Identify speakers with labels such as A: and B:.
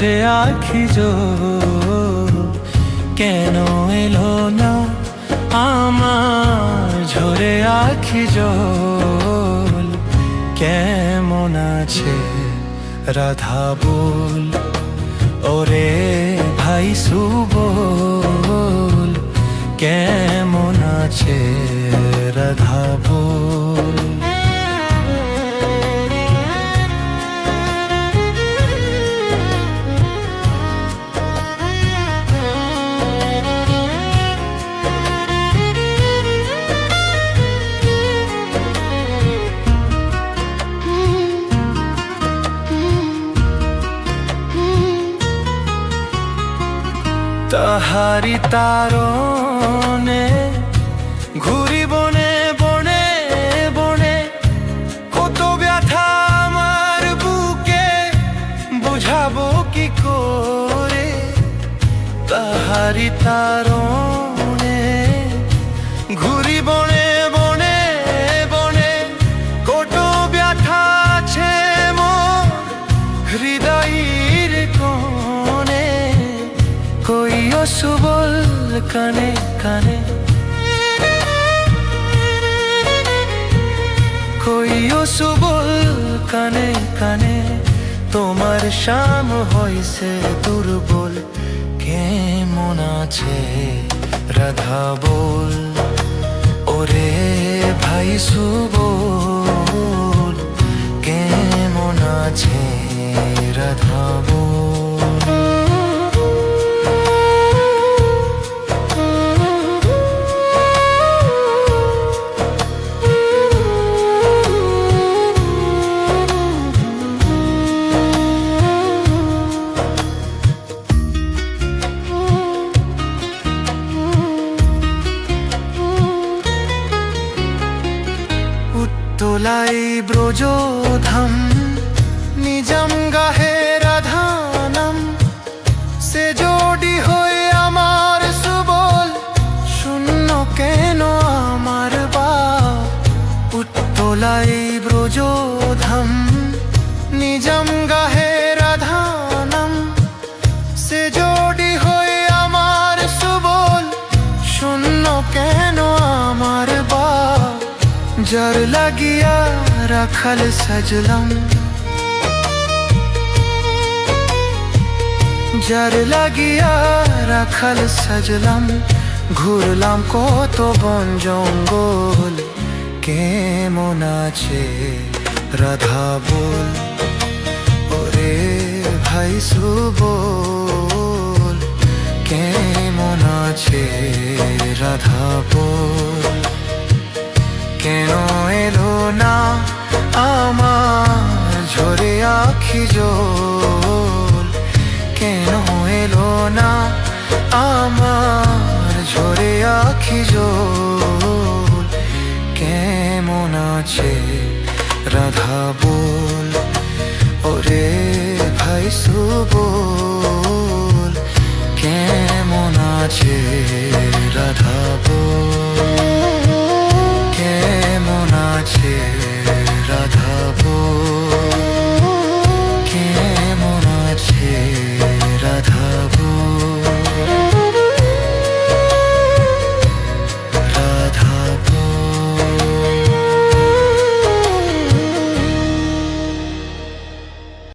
A: ঝরে আখি জল কেন এলো না আমার ঝরে আখি জল কেমন আছে রাধা বল ওরে ভাই সুবল কেমন আছে রাধা বল। তাহারি তারণে ঘুরি বনে বনে বনে কত ব্যথা আমার বুকে বুঝাবো কি করে। তাহারি তারণে ঘুরি বনে বনে বনে কত ব্যথা আছে মোর হৃদয়ের কোণে। কইও সুবল কানে কানে কইও সুবল কানে কানে তোমার শাম হইছে দুর্বল কেমন আছে রাধা বল ওরে ভাই সুবল কেমন আছে রাধা বল। তোলাই ব্রজধাম নিজাম গাহে রাধানাম সে জোড়ি হয়ে আমার সুবল শূন্য কেন আমার বাপ। উত্তোলাই ব্রজধাম নিজাম গাহে রাধানাম সে জোড়ি হয়ে আমার সুবল শূন্য কেন আমার বাপ। যার লাগিয়া রাখাল সাজলাম যার লাগিয়া রাখাল সাজলাম ঘুরলাম কত বন জঙ্গল কেমন আছে রাধা বল ওরে ভাই সুবল কেমন আছে রাধা বল। কেন এলো না আমার ঝরে আখি জল কেন এলো না আমার ঝরে আখি জল কেমন আছে রাধা বল ওরে ভাই সুবল কেমন আছে রাধা বল।